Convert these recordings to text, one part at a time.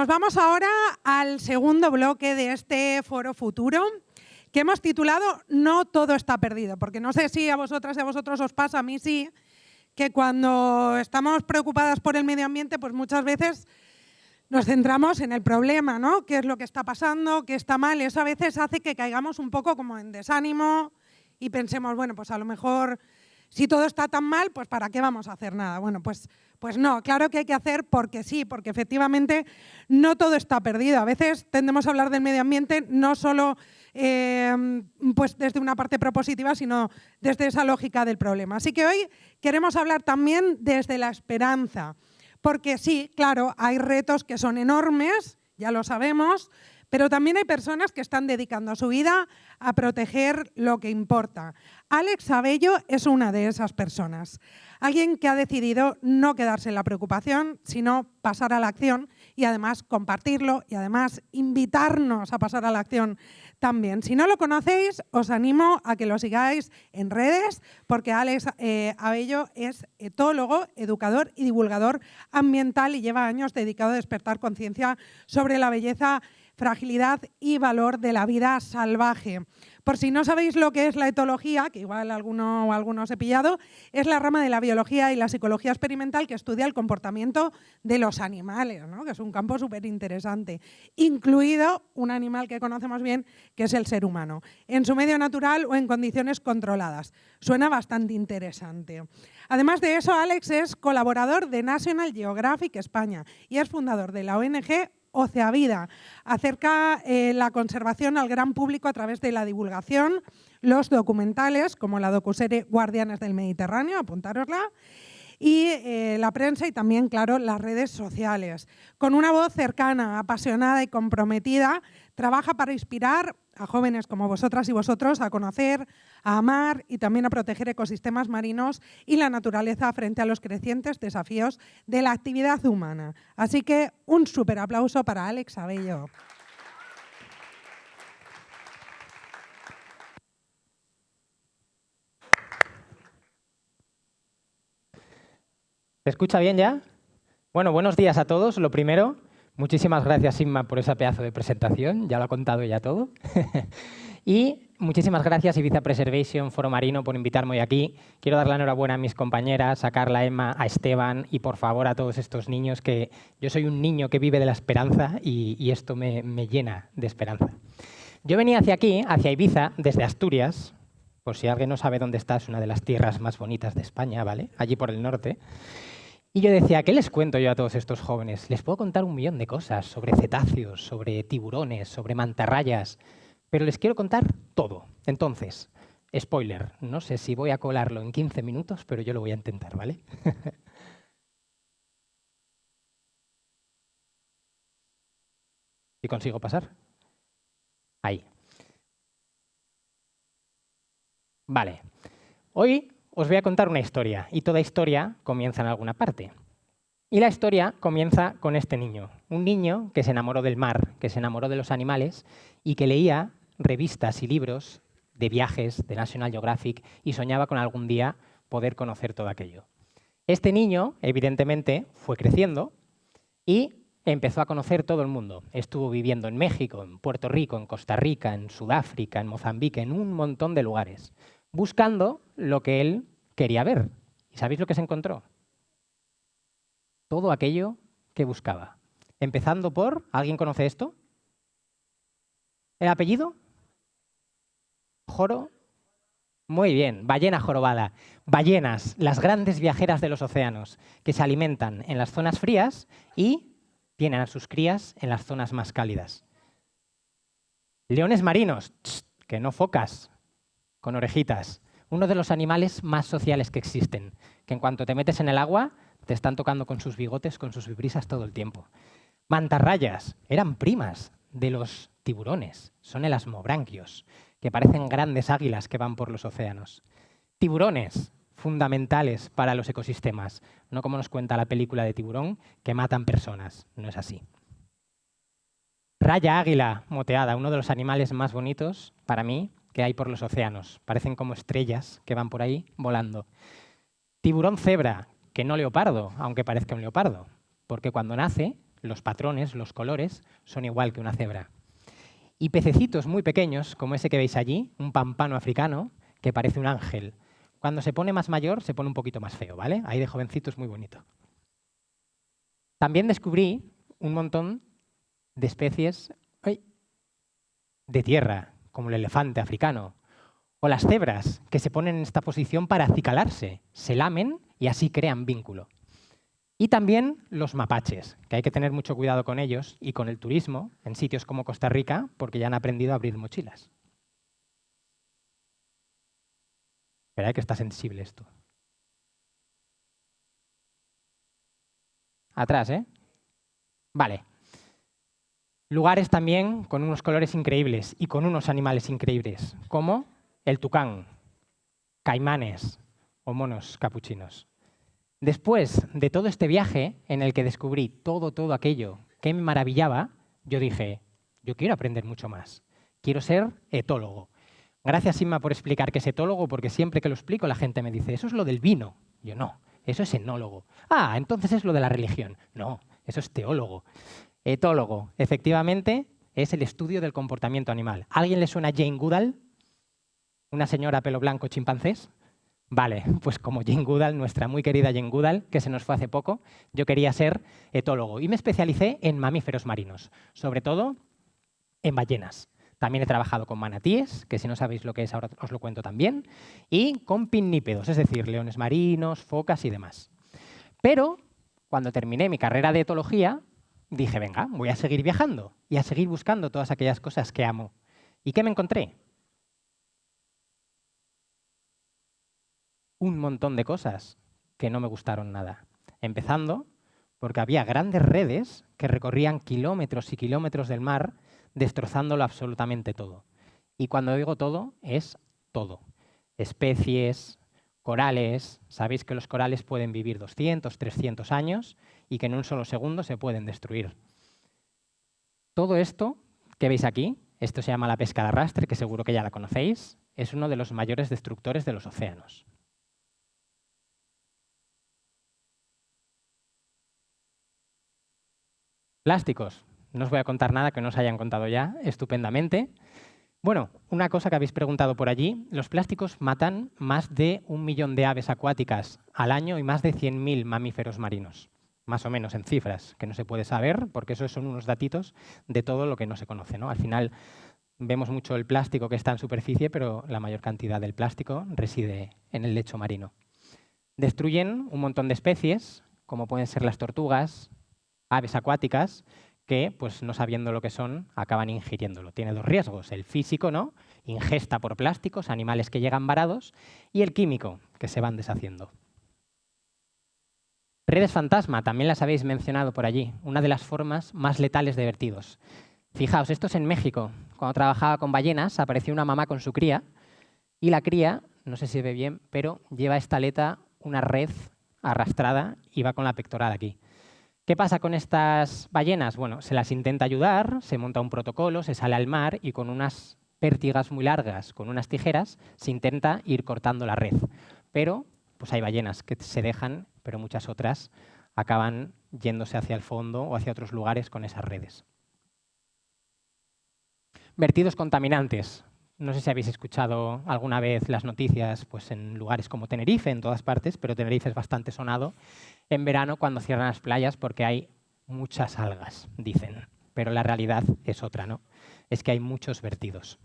nos vamos ahora al segundo bloque de este Foro Futuro, que hemos titulado No todo está perdido, porque no sé si a vosotras y a vosotros os pasa, a mí sí, que cuando estamos preocupadas por el medio ambiente, pues muchas veces nos centramos en el problema, ¿no? ¿Qué es lo que está pasando? ¿Qué está mal? Eso a veces hace que caigamos un poco como en desánimo y pensemos, bueno, pues a lo mejor si todo está tan mal, pues ¿para qué vamos a hacer nada? Bueno, pues no, claro que hay que hacer porque sí, porque efectivamente no todo está perdido. A veces tendemos a hablar del medio ambiente no solo pues desde una parte propositiva, sino desde esa lógica del problema. Así que hoy queremos hablar también desde la esperanza, porque sí, claro, hay retos que son enormes, ya lo sabemos, pero también hay personas que están dedicando su vida a proteger lo que importa. Alex Abello es una de esas personas. Alguien que ha decidido no quedarse en la preocupación, sino pasar a la acción y además compartirlo y además invitarnos a pasar a la acción también. Si no lo conocéis, os animo a que lo sigáis en redes, porque Alex Abello es etólogo, educador y divulgador ambiental y lleva años dedicado a despertar conciencia sobre la belleza, fragilidad y valor de la vida salvaje. Por si no sabéis lo que es la etología, que igual alguno o algunos he pillado, es la rama de la biología y la psicología experimental que estudia el comportamiento de los animales, ¿no? Que es un campo súper interesante, incluido un animal que conocemos bien, que es el ser humano, en su medio natural o en condiciones controladas. Suena bastante interesante. Además de eso, Alex es colaborador de National Geographic España y es fundador de la ONG Oceavida, acerca la conservación al gran público a través de la divulgación, los documentales, como la docuserie Guardianes del Mediterráneo, apuntárosla, y la prensa y también, claro, las redes sociales. Con una voz cercana, apasionada y comprometida, trabaja para inspirar a jóvenes como vosotras y vosotros a conocer, a amar y también a proteger ecosistemas marinos y la naturaleza frente a los crecientes desafíos de la actividad humana. Así que un súper aplauso para Alex Abello. ¿Se escucha bien ya? Bueno, buenos días a todos. Lo primero, muchísimas gracias, Inma, por ese pedazo de presentación. Ya lo ha contado ya todo. Y muchísimas gracias, Ibiza Preservation, Foro Marino, por invitarme hoy aquí. Quiero dar la enhorabuena a mis compañeras, a Carla, a Emma, a Esteban y, por favor, a todos estos niños, que yo soy un niño que vive de la esperanza y esto me llena de esperanza. Yo venía hacia aquí, hacia Ibiza, desde Asturias. Por si alguien no sabe dónde está, es una de las tierras más bonitas de España, ¿vale? Allí por el norte. Y yo decía, ¿qué les cuento yo a todos estos jóvenes? Les puedo contar un millón de cosas sobre cetáceos, sobre tiburones, sobre mantarrayas, pero les quiero contar todo. Entonces, spoiler, no sé si voy a colarlo en 15 minutos, pero yo lo voy a intentar, ¿vale? ¿Y consigo pasar? Ahí. Vale. Hoy os voy a contar una historia, y toda historia comienza en alguna parte. Y la historia comienza con este niño, un niño que se enamoró del mar, que se enamoró de los animales y que leía revistas y libros de viajes de National Geographic y soñaba con algún día poder conocer todo aquello. Este niño, evidentemente, fue creciendo y empezó a conocer todo el mundo. Estuvo viviendo en México, en Puerto Rico, en Costa Rica, en Sudáfrica, en Mozambique, en un montón de lugares, buscando lo que él quería ver. ¿Y sabéis lo que se encontró? Todo aquello que buscaba. Empezando por, ¿alguien conoce esto? ¿El apellido? Joro. Muy bien, ballena jorobada. Ballenas, las grandes viajeras de los océanos, que se alimentan en las zonas frías y tienen a sus crías en las zonas más cálidas. Leones marinos, que no focas, con orejitas. Uno de los animales más sociales que existen, que en cuanto te metes en el agua, te están tocando con sus bigotes, con sus vibrisas todo el tiempo. Mantarrayas, eran primas de los tiburones, son elasmobranquios, que parecen grandes águilas que van por los océanos. Tiburones, fundamentales para los ecosistemas, no como nos cuenta la película de Tiburón, que matan personas, no es así. Raya águila moteada, uno de los animales más bonitos, para mí, que hay por los océanos. Parecen como estrellas que van por ahí volando. Tiburón cebra, que no leopardo, aunque parezca un leopardo, porque cuando nace los patrones, los colores, son igual que una cebra. Y pececitos muy pequeños, como ese que veis allí, un pampano africano, que parece un ángel. Cuando se pone más mayor, se pone un poquito más feo, ¿vale? Ahí de jovencito es muy bonito. También descubrí un montón de especies de tierra, como el elefante africano, o las cebras, que se ponen en esta posición para acicalarse, se lamen y así crean vínculo. Y también los mapaches, que hay que tener mucho cuidado con ellos y con el turismo en sitios como Costa Rica, porque ya han aprendido a abrir mochilas. Espera, que está sensible esto. Atrás, ¿eh? Vale. Lugares también con unos colores increíbles y con unos animales increíbles, como el tucán, caimanes o monos capuchinos. Después de todo este viaje en el que descubrí todo aquello que me maravillaba, yo dije, yo quiero aprender mucho más. Quiero ser etólogo. Gracias, Inma, por explicar qué es etólogo, porque siempre que lo explico la gente me dice, eso es lo del vino. Yo no, eso es enólogo. Ah, entonces es lo de la religión. No, eso es teólogo. Etólogo, efectivamente, es el estudio del comportamiento animal. ¿A alguien le suena Jane Goodall? ¿Una señora pelo blanco chimpancés? Vale, pues como Jane Goodall, nuestra muy querida Jane Goodall, que se nos fue hace poco, yo quería ser etólogo y me especialicé en mamíferos marinos, sobre todo en ballenas. También he trabajado con manatíes, que si no sabéis lo que es ahora os lo cuento también, y con pinnípedos, es decir, leones marinos, focas y demás. Pero cuando terminé mi carrera de etología, dije, venga, voy a seguir viajando y a seguir buscando todas aquellas cosas que amo. ¿Y qué me encontré? Un montón de cosas que no me gustaron nada. Empezando porque había grandes redes que recorrían kilómetros y kilómetros del mar, destrozándolo absolutamente todo. Y cuando digo todo, es todo. Especies, corales, sabéis que los corales pueden vivir 200, 300 años y que en un solo segundo se pueden destruir. Todo esto que veis aquí, esto se llama la pesca de arrastre, que seguro que ya la conocéis, es uno de los mayores destructores de los océanos. Plásticos. No os voy a contar nada que no os hayan contado ya estupendamente. Bueno, una cosa que habéis preguntado por allí, los plásticos matan más de 1 millón de aves acuáticas al año y más de 100.000 mamíferos marinos, más o menos en cifras, que no se puede saber porque esos son unos datitos de todo lo que no se conoce, ¿no? Al final vemos mucho el plástico que está en superficie, pero la mayor cantidad del plástico reside en el lecho marino. Destruyen un montón de especies, como pueden ser las tortugas, aves acuáticas, que, pues no sabiendo lo que son, acaban ingiriéndolo. Tiene dos riesgos, el físico, ¿no? Ingesta por plásticos, animales que llegan varados, y el químico, que se van deshaciendo. Redes fantasma, también las habéis mencionado por allí, una de las formas más letales de vertidos. Fijaos, esto es en México. Cuando trabajaba con ballenas, apareció una mamá con su cría, y la cría, no sé si se ve bien, pero lleva esta aleta una red arrastrada y va con la pectoral aquí. ¿Qué pasa con estas ballenas? Bueno, se las intenta ayudar, se monta un protocolo, se sale al mar y con unas pértigas muy largas, con unas tijeras, se intenta ir cortando la red. Pero pues hay ballenas que se dejan, pero muchas otras acaban yéndose hacia el fondo o hacia otros lugares con esas redes. Vertidos contaminantes. No sé si habéis escuchado alguna vez las noticias pues, en lugares como Tenerife, en todas partes, pero Tenerife es bastante sonado en verano cuando cierran las playas porque hay muchas algas, dicen. Pero la realidad es otra, ¿no? Es que hay muchos vertidos.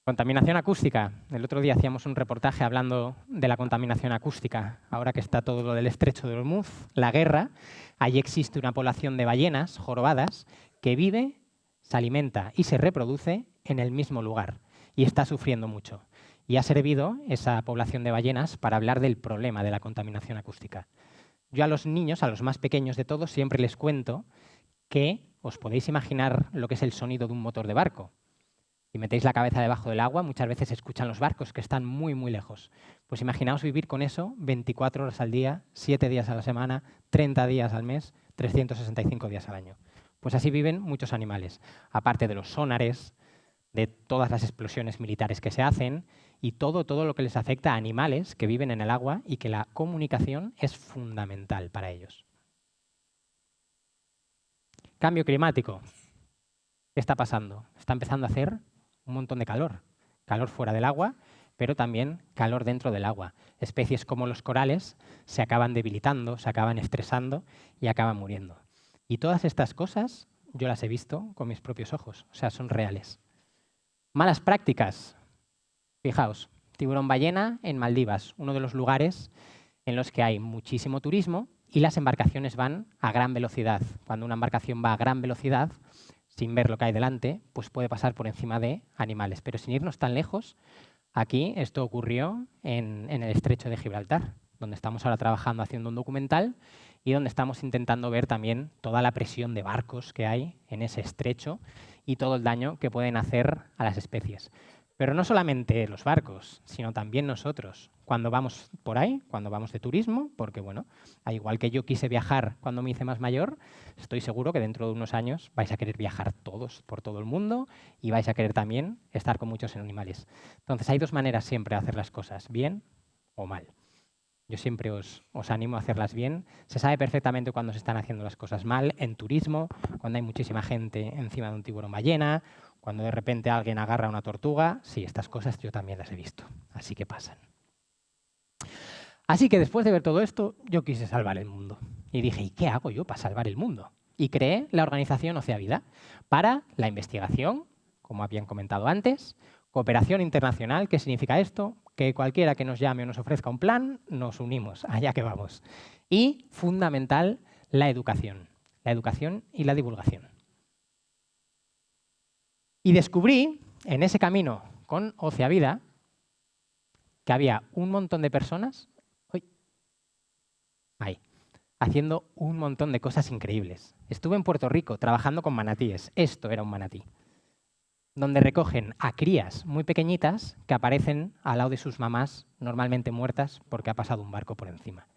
Contaminación acústica. El otro día hacíamos un reportaje hablando de la contaminación acústica. Ahora que está todo lo del estrecho de Hormuz, la guerra, allí existe una población de ballenas jorobadas que vive, se alimenta y se reproduce en el mismo lugar y está sufriendo mucho. Y ha servido esa población de ballenas para hablar del problema de la contaminación acústica. Yo a los niños, a los más pequeños de todos, siempre les cuento que os podéis imaginar lo que es el sonido de un motor de barco. Si metéis la cabeza debajo del agua, muchas veces se escuchan los barcos que están muy, muy lejos. Pues imaginaos vivir con eso 24 horas al día, 7 días a la semana, 30 días al mes, 365 días al año. Pues así viven muchos animales. Aparte de los sonares, de todas las explosiones militares que se hacen y todo lo que les afecta a animales que viven en el agua y que la comunicación es fundamental para ellos. Cambio climático. ¿Qué está pasando? Está empezando a hacer un montón de calor. Calor fuera del agua, pero también calor dentro del agua. Especies como los corales se acaban debilitando, se acaban estresando y acaban muriendo. Y todas estas cosas yo las he visto con mis propios ojos, o sea, son reales. Malas prácticas. Fijaos, tiburón ballena en Maldivas, uno de los lugares en los que hay muchísimo turismo y las embarcaciones van a gran velocidad. Cuando una embarcación va a gran velocidad, sin ver lo que hay delante, pues puede pasar por encima de animales. Pero sin irnos tan lejos, aquí esto ocurrió en el estrecho de Gibraltar, donde estamos ahora trabajando haciendo un documental y donde estamos intentando ver también toda la presión de barcos que hay en ese estrecho y todo el daño que pueden hacer a las especies. Pero no solamente los barcos, sino también nosotros, cuando vamos por ahí, cuando vamos de turismo, porque bueno, al igual que yo quise viajar cuando me hice más mayor, estoy seguro que dentro de unos años vais a querer viajar todos por todo el mundo y vais a querer también estar con muchos animales. Entonces hay dos maneras siempre de hacer las cosas, bien o mal. Yo siempre os animo a hacerlas bien. Se sabe perfectamente cuando se están haciendo las cosas mal en turismo, cuando hay muchísima gente encima de un tiburón ballena, cuando de repente alguien agarra una tortuga. Sí, estas cosas yo también las he visto, así que pasan. Así que después de ver todo esto, yo quise salvar el mundo. Y dije, ¿y qué hago yo para salvar el mundo? Y creé la organización Oceavida para la investigación, como habían comentado antes, cooperación internacional. ¿Qué significa esto? Que cualquiera que nos llame o nos ofrezca un plan, nos unimos, allá que vamos. Y, fundamental, la educación y la divulgación. Y descubrí, en ese camino con Oceavida, que había un montón de personas haciendo un montón de cosas increíbles. Estuve en Puerto Rico trabajando con manatíes. Esto era un manatí, donde recogen a crías muy pequeñitas que aparecen al lado de sus mamás, normalmente muertas porque ha pasado un barco por encima.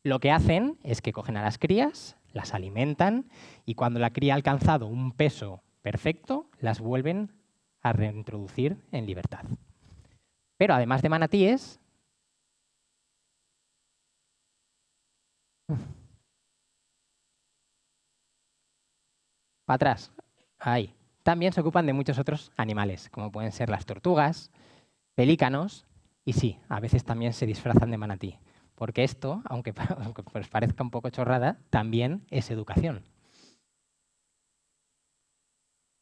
Lo que hacen es que cogen a las crías, las alimentan y cuando la cría ha alcanzado un peso perfecto, las vuelven a reintroducir en libertad. Pero además de manatíes, para atrás, ahí. También se ocupan de muchos otros animales, como pueden ser las tortugas, pelícanos y sí, a veces también se disfrazan de manatí. Porque esto, aunque os parezca un poco chorrada, también es educación.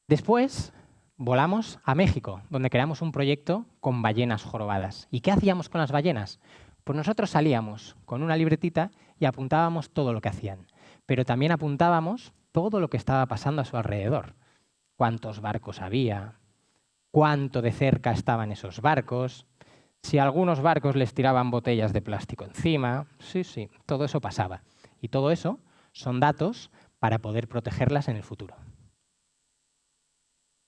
Después volamos a México, donde creamos un proyecto con ballenas jorobadas. ¿Y qué hacíamos con las ballenas? Pues nosotros salíamos con una libretita y apuntábamos todo lo que hacían. Pero también apuntábamos todo lo que estaba pasando a su alrededor. Cuántos barcos había, cuánto de cerca estaban esos barcos, si a algunos barcos les tiraban botellas de plástico encima. Sí, todo eso pasaba. Y todo eso son datos para poder protegerlas en el futuro.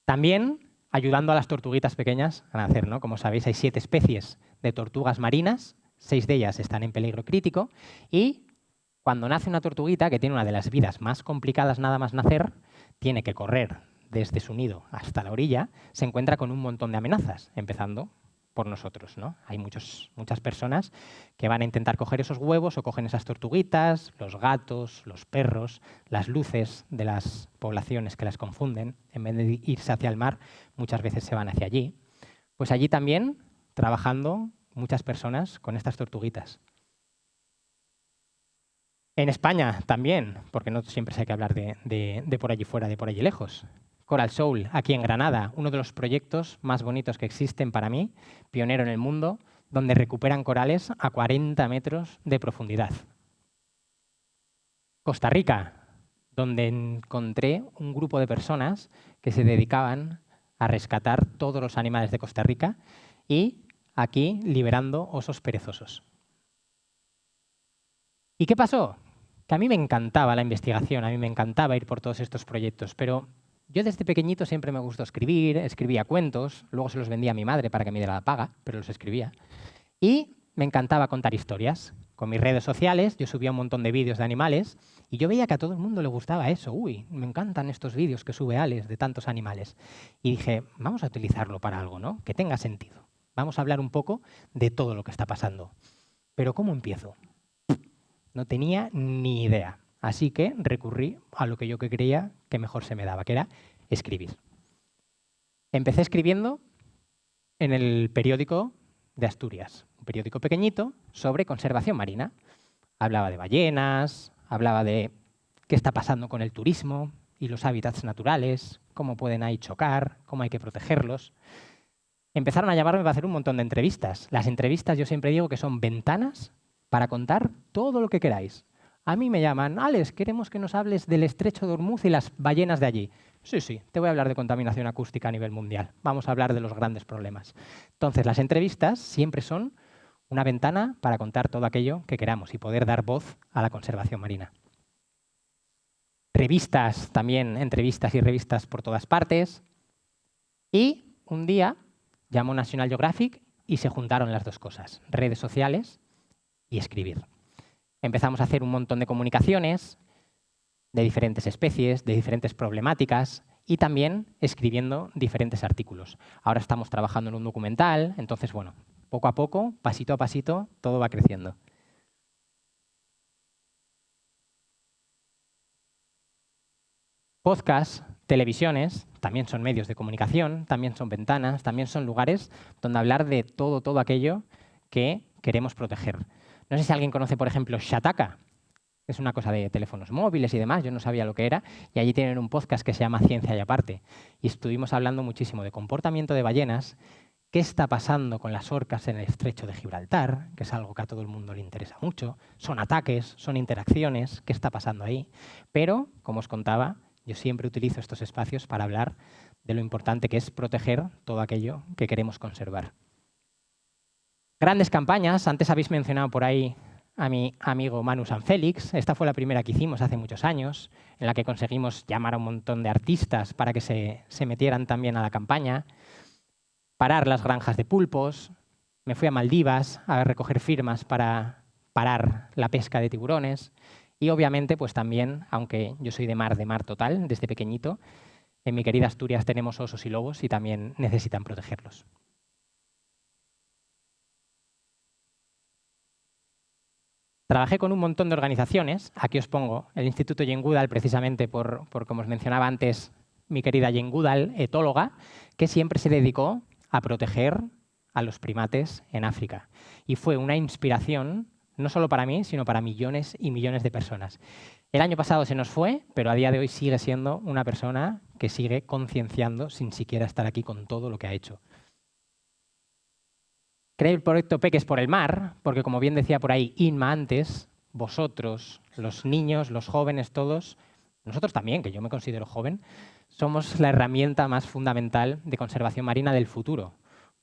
También ayudando a las tortuguitas pequeñas a nacer, ¿no? Como sabéis, hay 7 especies de tortugas marinas, 6 de ellas están en peligro crítico y cuando nace una tortuguita, que tiene una de las vidas más complicadas nada más nacer, tiene que correr desde su nido hasta la orilla, se encuentra con un montón de amenazas, empezando por nosotros, ¿no? Hay muchas personas que van a intentar coger esos huevos o cogen esas tortuguitas, los gatos, los perros, las luces de las poblaciones que las confunden, en vez de irse hacia el mar, muchas veces se van hacia allí. Pues allí también trabajando muchas personas con estas tortuguitas. En España también, porque no siempre hay que hablar de por allí fuera, de por allí lejos. Coral Soul, aquí en Granada, uno de los proyectos más bonitos que existen para mí, pionero en el mundo, donde recuperan corales a 40 metros de profundidad. Costa Rica, donde encontré un grupo de personas que se dedicaban a rescatar todos los animales de Costa Rica y aquí liberando osos perezosos. ¿Y qué pasó? Que a mí me encantaba la investigación, a mí me encantaba ir por todos estos proyectos, pero yo desde pequeñito siempre me gustó escribir, escribía cuentos, luego se los vendía a mi madre para que me diera la paga, pero los escribía. Y me encantaba contar historias. con mis redes sociales, yo subía un montón de vídeos de animales y yo veía que a todo el mundo le gustaba eso. Uy, me encantan estos vídeos que sube Alex de tantos animales. Y dije, vamos a utilizarlo para algo, ¿no? Que tenga sentido. Vamos a hablar un poco de todo lo que está pasando. Pero ¿cómo empiezo? No tenía ni idea. Así que recurrí a lo que yo creía que mejor se me daba, que era escribir. Empecé escribiendo en el periódico de Asturias, un periódico pequeñito sobre conservación marina. Hablaba de ballenas, hablaba de qué está pasando con el turismo y los hábitats naturales, cómo pueden ahí chocar, cómo hay que protegerlos. Empezaron a llamarme para hacer un montón de entrevistas. Las entrevistas yo siempre digo que son ventanas para contar todo lo que queráis. A mí me llaman, Alex, queremos que nos hables del estrecho de Ormuz y las ballenas de allí. Sí, te voy a hablar de contaminación acústica a nivel mundial. Vamos a hablar de los grandes problemas. Entonces, las entrevistas siempre son una ventana para contar todo aquello que queramos y poder dar voz a la conservación marina. Revistas, también entrevistas y revistas por todas partes. Y un día llamó National Geographic y se juntaron las dos cosas, redes sociales y escribir. Empezamos a hacer un montón de comunicaciones de diferentes especies, de diferentes problemáticas y también escribiendo diferentes artículos. Ahora estamos trabajando en un documental, entonces, bueno, poco a poco, pasito a pasito, todo va creciendo. Podcasts, televisiones, también son medios de comunicación, también son ventanas, también son lugares donde hablar de todo aquello que queremos proteger. No sé si alguien conoce, por ejemplo, Shataka. Es una cosa de teléfonos móviles y demás, yo no sabía lo que era, y allí tienen un podcast que se llama Ciencia y Aparte. Y estuvimos hablando muchísimo de comportamiento de ballenas, qué está pasando con las orcas en el estrecho de Gibraltar, que es algo que a todo el mundo le interesa mucho. Son ataques, son interacciones, qué está pasando ahí. Pero, como os contaba, yo siempre utilizo estos espacios para hablar de lo importante que es proteger todo aquello que queremos conservar. Grandes campañas, antes habéis mencionado por ahí a mi amigo Manu Sanfélix. Esta fue la primera que hicimos hace muchos años, en la que conseguimos llamar a un montón de artistas para que se metieran también a la campaña. Parar las granjas de pulpos. Me fui a Maldivas a recoger firmas para parar la pesca de tiburones. Y obviamente, pues también, aunque yo soy de mar total, desde pequeñito, en mi querida Asturias tenemos osos y lobos y también necesitan protegerlos. Trabajé con un montón de organizaciones. Aquí os pongo el Instituto Jane Goodall, precisamente por como os mencionaba antes, mi querida Jane Goodall, etóloga, que siempre se dedicó a proteger a los primates en África. Y fue una inspiración, no solo para mí, sino para millones y millones de personas. El año pasado se nos fue, pero a día de hoy sigue siendo una persona que sigue concienciando sin siquiera estar aquí con todo lo que ha hecho. Creé el proyecto Peques por el Mar, porque como bien decía por ahí Inma antes, vosotros, los niños, los jóvenes, todos, nosotros también, que yo me considero joven, somos la herramienta más fundamental de conservación marina del futuro,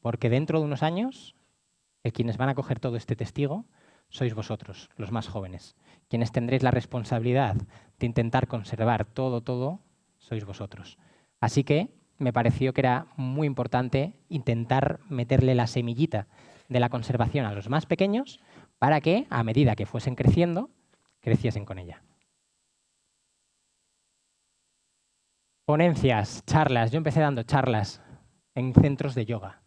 porque dentro de unos años, quienes van a coger todo este testigo, sois vosotros, los más jóvenes. Quienes tendréis la responsabilidad de intentar conservar todo, sois vosotros. Así que me pareció que era muy importante intentar meterle la semillita de la conservación a los más pequeños para que, a medida que fuesen creciendo, creciesen con ella. Ponencias, charlas. Yo empecé dando charlas en centros de yoga,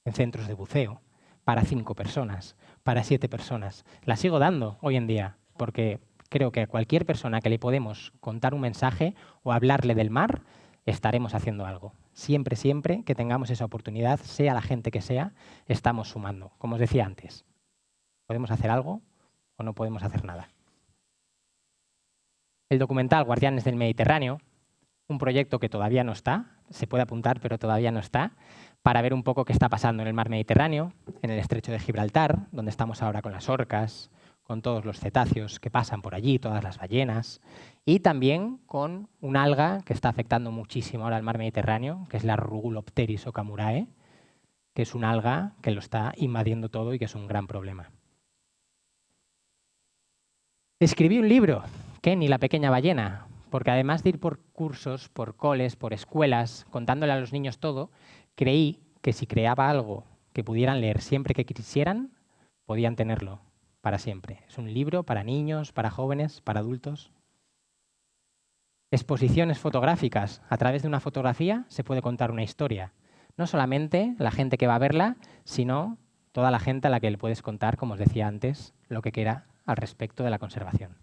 en centros de buceo, para 5 personas, para 7 personas. Las sigo dando hoy en día porque creo que a cualquier persona que le podemos contar un mensaje o hablarle del mar, estaremos haciendo algo. Siempre que tengamos esa oportunidad, sea la gente que sea, estamos sumando. Como os decía antes, podemos hacer algo o no podemos hacer nada. El documental Guardianes del Mediterráneo, un proyecto que todavía no está, se puede apuntar pero todavía no está, para ver un poco qué está pasando en el mar Mediterráneo, en el estrecho de Gibraltar, donde estamos ahora con las orcas, con todos los cetáceos que pasan por allí, todas las ballenas, y también con un alga que está afectando muchísimo ahora al mar Mediterráneo, que es la Rugulopteris okamurae, que es un alga que lo está invadiendo todo y que es un gran problema. Escribí un libro, Ken y la pequeña ballena, porque además de ir por cursos, por coles, por escuelas, contándole a los niños todo, creí que si creaba algo que pudieran leer siempre que quisieran, podían tenerlo para siempre. Es un libro para niños, para jóvenes, para adultos. Exposiciones fotográficas. A través de una fotografía se puede contar una historia. No solamente la gente que va a verla, sino toda la gente a la que le puedes contar, como os decía antes, lo que quiera al respecto de la conservación.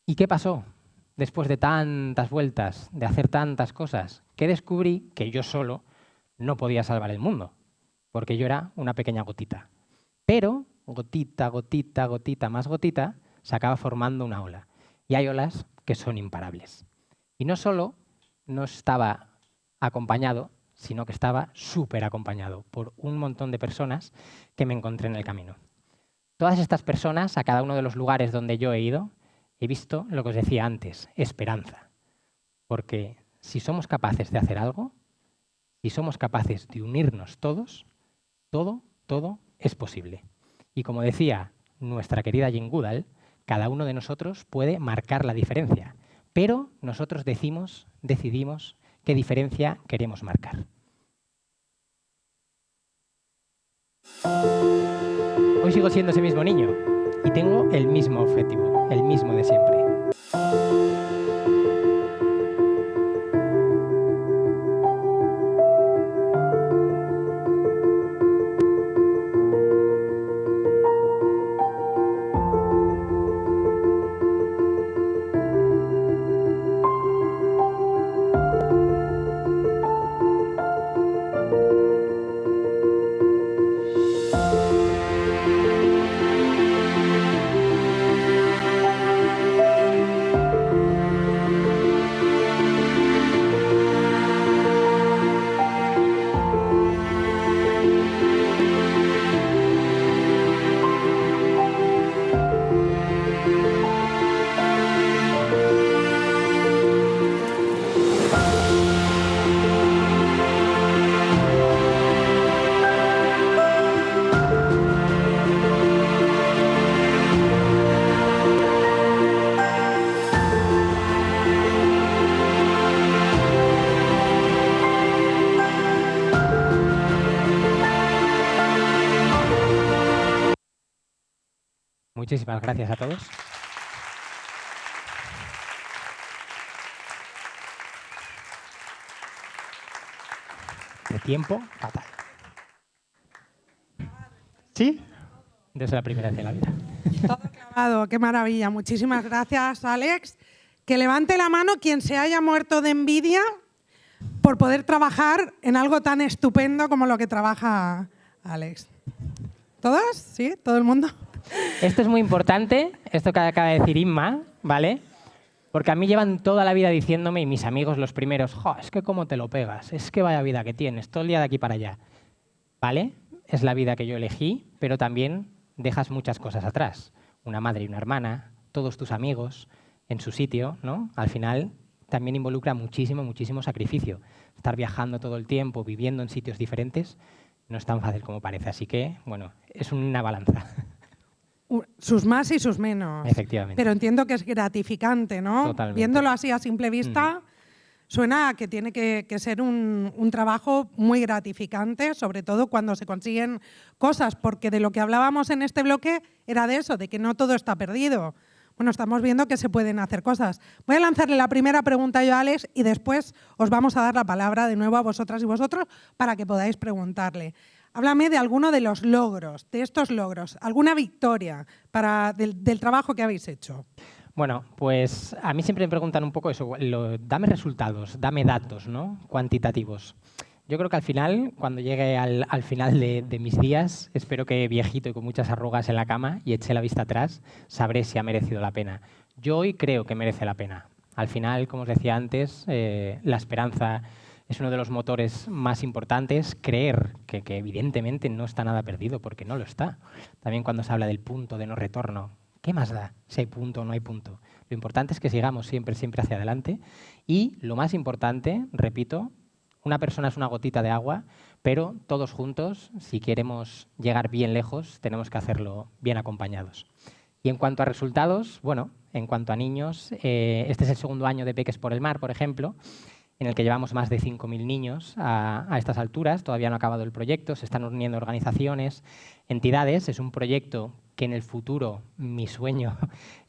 ¿Y qué pasó después de tantas vueltas, de hacer tantas cosas? Que descubrí que yo solo no podía salvar el mundo, porque yo era una pequeña gotita. Pero gotita, gotita, gotita, más gotita, se acaba formando una ola. Y hay olas que son imparables. Y no solo no estaba acompañado, sino que estaba súper acompañado por un montón de personas que me encontré en el camino. Todas estas personas, a cada uno de los lugares donde yo he ido, he visto lo que os decía antes, esperanza. Porque si somos capaces de hacer algo, si somos capaces de unirnos todos, todo es posible. Y como decía nuestra querida Jane Goodall, cada uno de nosotros puede marcar la diferencia, pero nosotros decidimos qué diferencia queremos marcar. Hoy sigo siendo ese mismo niño y tengo el mismo objetivo, el mismo de siempre. Muchísimas gracias a todos. De tiempo, fatal. ¿Sí? Desde la primera vez en la vida. Todo clavado, qué maravilla. Muchísimas gracias, Alex. Que levante la mano quien se haya muerto de envidia por poder trabajar en algo tan estupendo como lo que trabaja Alex. ¿Todos? ¿Sí? ¿Todo el mundo? Esto es muy importante, esto que acaba de decir Inma, ¿vale? Porque a mí llevan toda la vida diciéndome, y mis amigos los primeros, jo, es que cómo te lo pegas, es que vaya vida que tienes, todo el día de aquí para allá. ¿Vale? Es la vida que yo elegí, pero también dejas muchas cosas atrás. Una madre y una hermana, todos tus amigos en su sitio, ¿no? Al final también involucra muchísimo sacrificio. Estar viajando todo el tiempo, viviendo en sitios diferentes, no es tan fácil como parece. Así que, bueno, es una balanza. Sus más y sus menos. Efectivamente. Pero entiendo que es gratificante, ¿no? Totalmente. Viéndolo así a simple vista, suena a que tiene que ser un trabajo muy gratificante, sobre todo cuando se consiguen cosas, porque de lo que hablábamos en este bloque era de eso, de que no todo está perdido. Bueno, estamos viendo que se pueden hacer cosas. Voy a lanzarle la primera pregunta yo a Alex y después os vamos a dar la palabra de nuevo a vosotras y vosotros para que podáis preguntarle. Háblame de alguno de los logros, de estos logros, alguna victoria del trabajo que habéis hecho. Bueno, pues a mí siempre me preguntan un poco eso, dame resultados, dame datos, ¿no? Cuantitativos. Yo creo que al final, cuando llegue al final de mis días, espero que viejito y con muchas arrugas en la cama y eché la vista atrás, sabré si ha merecido la pena. Yo hoy creo que merece la pena. Al final, como os decía antes, la esperanza es uno de los motores más importantes. Creer que evidentemente no está nada perdido, porque no lo está. También cuando se habla del punto de no retorno, ¿qué más da si hay punto o no hay punto? Lo importante es que sigamos siempre hacia adelante. Y lo más importante, repito, una persona es una gotita de agua, pero todos juntos, si queremos llegar bien lejos, tenemos que hacerlo bien acompañados. Y en cuanto a resultados, bueno, en cuanto a niños, este es el segundo año de Peques por el Mar, por ejemplo. en el que llevamos más de 5.000 niños a estas alturas. Todavía no ha acabado el proyecto, se están uniendo organizaciones, entidades. Es un proyecto que en el futuro, mi sueño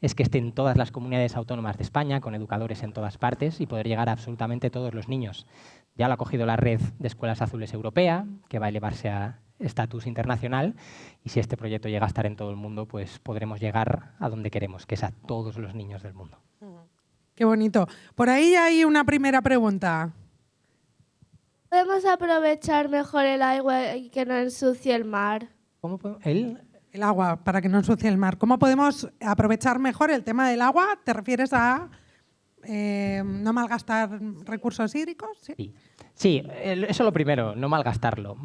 es que esté en todas las comunidades autónomas de España, con educadores en todas partes y poder llegar a absolutamente todos los niños. Ya lo ha cogido la Red de Escuelas Azules Europea, que va a elevarse a estatus internacional, y si este proyecto llega a estar en todo el mundo, pues podremos llegar a donde queremos, que es a todos los niños del mundo. Qué bonito. Por ahí hay una primera pregunta. ¿Podemos aprovechar mejor el agua y que no ensucie el mar? ¿Cómo podemos? El agua, para que no ensucie el mar. ¿Cómo podemos aprovechar mejor el tema del agua? ¿Te refieres a no malgastar recursos hídricos? Sí, eso es lo primero, no malgastarlo.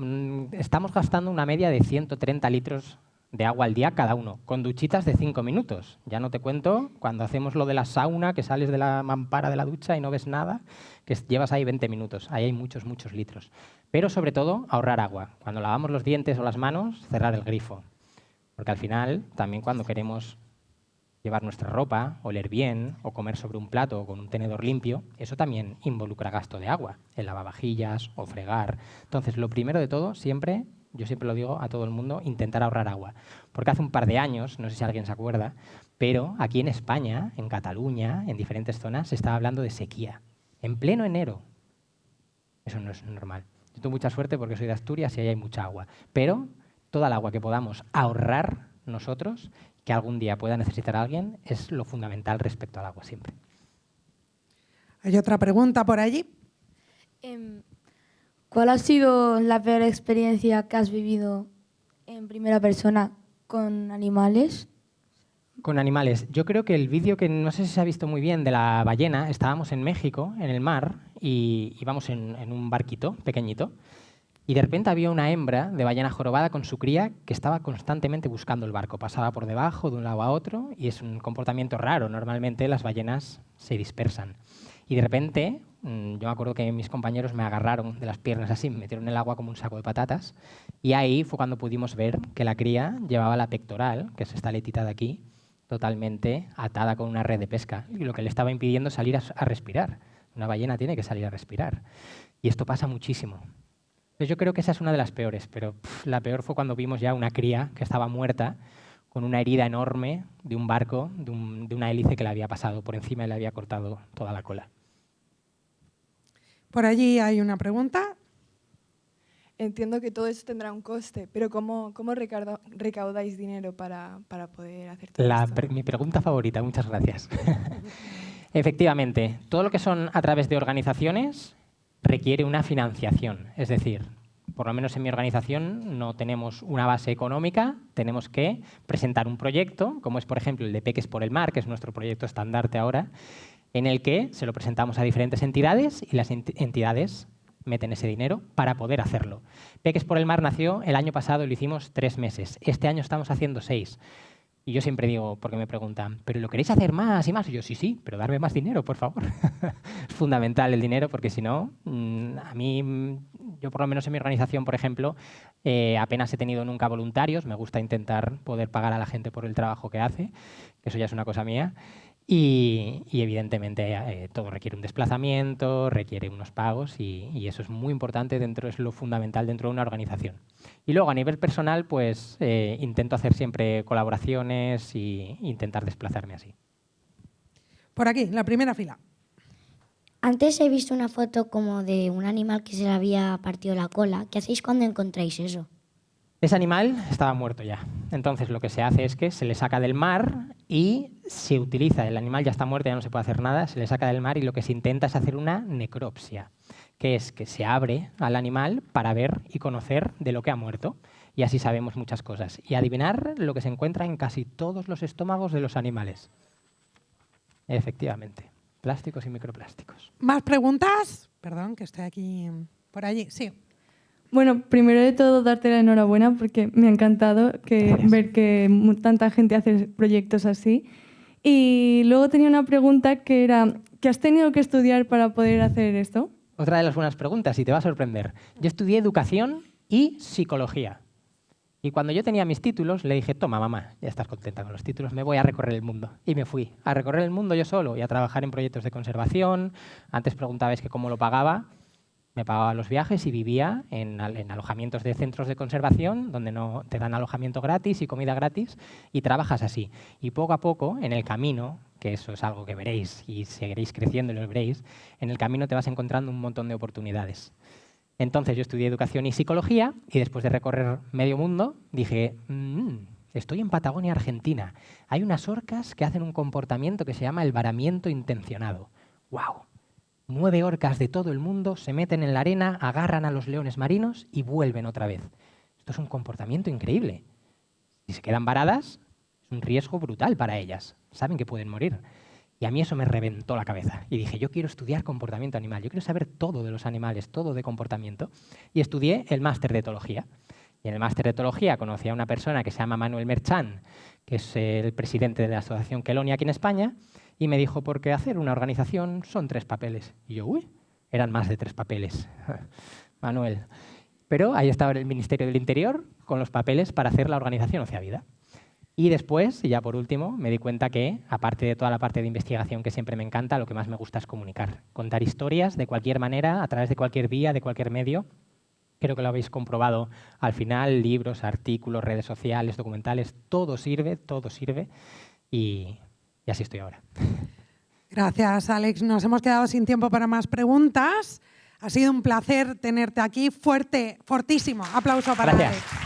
Estamos gastando una media de 130 litros de agua al día cada uno, con duchitas de 5 minutos. Ya no te cuento cuando hacemos lo de la sauna, que sales de la mampara de la ducha y no ves nada, que llevas ahí 20 minutos. Ahí hay muchos, muchos litros. Pero sobre todo, ahorrar agua. Cuando lavamos los dientes o las manos, cerrar el grifo. Porque al final, también cuando queremos llevar nuestra ropa, oler bien o comer sobre un plato o con un tenedor limpio, eso también involucra gasto de agua, el lavavajillas o fregar. Entonces, lo primero de todo, siempre, yo siempre lo digo a todo el mundo, intentar ahorrar agua. Porque hace un par de años, no sé si alguien se acuerda, pero aquí en España, en Cataluña, en diferentes zonas, se estaba hablando de sequía. En pleno enero. Eso no es normal. Yo tengo mucha suerte porque soy de Asturias y ahí hay mucha agua. Pero toda el agua que podamos ahorrar nosotros, que algún día pueda necesitar a alguien, es lo fundamental respecto al agua siempre. ¿Hay otra pregunta por allí? ¿Cuál ha sido la peor experiencia que has vivido en primera persona con animales? Con animales. Yo creo que el vídeo que no sé si se ha visto muy bien de la ballena, estábamos en México, en el mar, y íbamos en un barquito pequeñito, y de repente había una hembra de ballena jorobada con su cría que estaba constantemente buscando el barco. Pasaba por debajo de un lado a otro y es un comportamiento raro. Normalmente las ballenas se dispersan. Y de repente, yo me acuerdo que mis compañeros me agarraron de las piernas así, me metieron en el agua como un saco de patatas. Y ahí fue cuando pudimos ver que la cría llevaba la pectoral, que es esta aletita de aquí, totalmente atada con una red de pesca. Y lo que le estaba impidiendo salir a respirar. Una ballena tiene que salir a respirar. Y esto pasa muchísimo. Yo creo que esa es una de las peores, pero la peor fue cuando vimos ya una cría que estaba muerta con una herida enorme de un barco, de una hélice que le había pasado por encima y le había cortado toda la cola. Por allí hay una pregunta. Entiendo que todo eso tendrá un coste, pero ¿cómo recaudáis dinero para poder hacer todo esto? Mi pregunta favorita, muchas gracias. Efectivamente, todo lo que son a través de organizaciones requiere una financiación. Es decir, por lo menos en mi organización no tenemos una base económica, tenemos que presentar un proyecto, como es por ejemplo el de Peques por el Mar, que es nuestro proyecto estandarte ahora, en el que se lo presentamos a diferentes entidades y las entidades meten ese dinero para poder hacerlo. Peques por el Mar nació el año pasado y lo hicimos 3 meses. Este año estamos haciendo 6. Y yo siempre digo, porque me preguntan, ¿pero lo queréis hacer más y más? Y yo, sí, pero darme más dinero, por favor. Es fundamental el dinero porque si no, a mí, yo por lo menos en mi organización, por ejemplo, apenas he tenido nunca voluntarios. Me gusta intentar poder pagar a la gente por el trabajo que hace, que eso ya es una cosa mía. Y evidentemente todo requiere un desplazamiento, requiere unos pagos y eso es muy importante, es lo fundamental dentro de una organización. Y luego a nivel personal, pues intento hacer siempre colaboraciones e intentar desplazarme así. Por aquí, la primera fila. Antes he visto una foto como de un animal que se le había partido la cola. ¿Qué hacéis cuando encontráis eso? Ese animal estaba muerto ya. Entonces lo que se hace es que se le saca del mar y se utiliza, el animal ya está muerto, ya no se puede hacer nada, se le saca del mar y lo que se intenta es hacer una necropsia, que es que se abre al animal para ver y conocer de lo que ha muerto. Y así sabemos muchas cosas. Y adivinar lo que se encuentra en casi todos los estómagos de los animales. Efectivamente, plásticos y microplásticos. ¿Más preguntas? Perdón, que estoy aquí por allí. Sí. Bueno, primero de todo, darte la enhorabuena porque me ha encantado ver que tanta gente hace proyectos así. Y luego tenía una pregunta que era, ¿qué has tenido que estudiar para poder hacer esto? Otra de las buenas preguntas, y te va a sorprender. Yo estudié educación y psicología. Y cuando yo tenía mis títulos, le dije, toma mamá, ya estás contenta con los títulos, me voy a recorrer el mundo. Y me fui a recorrer el mundo yo solo y a trabajar en proyectos de conservación. Antes preguntabais que cómo lo pagaba. Me pagaba los viajes y vivía en alojamientos de centros de conservación donde no te dan alojamiento gratis y comida gratis y trabajas así. Y poco a poco, en el camino, que eso es algo que veréis y seguiréis creciendo y lo veréis, en el camino te vas encontrando un montón de oportunidades. Entonces yo estudié educación y psicología y después de recorrer medio mundo dije, estoy en Patagonia, Argentina. Hay unas orcas que hacen un comportamiento que se llama el varamiento intencionado. ¡Wow! 9 orcas de todo el mundo se meten en la arena, agarran a los leones marinos y vuelven otra vez. Esto es un comportamiento increíble. Si se quedan varadas, es un riesgo brutal para ellas. Saben que pueden morir. Y a mí eso me reventó la cabeza. Y dije, yo quiero estudiar comportamiento animal, yo quiero saber todo de los animales, todo de comportamiento. Y estudié el máster de etología. Y en el máster de etología conocí a una persona que se llama Manuel Merchán, que es el presidente de la Asociación Quelonia aquí en España, y me dijo, porque hacer una organización son 3 papeles. Y yo, uy, eran más de 3 papeles. Manuel. Pero ahí estaba el Ministerio del Interior con los papeles para hacer la organización Ocea Vida. Y después, y ya por último, me di cuenta que, aparte de toda la parte de investigación que siempre me encanta, lo que más me gusta es comunicar. Contar historias de cualquier manera, a través de cualquier vía, de cualquier medio. Creo que lo habéis comprobado al final, libros, artículos, redes sociales, documentales, todo sirve y así estoy ahora. Gracias, Alex. Nos hemos quedado sin tiempo para más preguntas. Ha sido un placer tenerte aquí. Fortísimo. Aplauso para Gracias. Alex.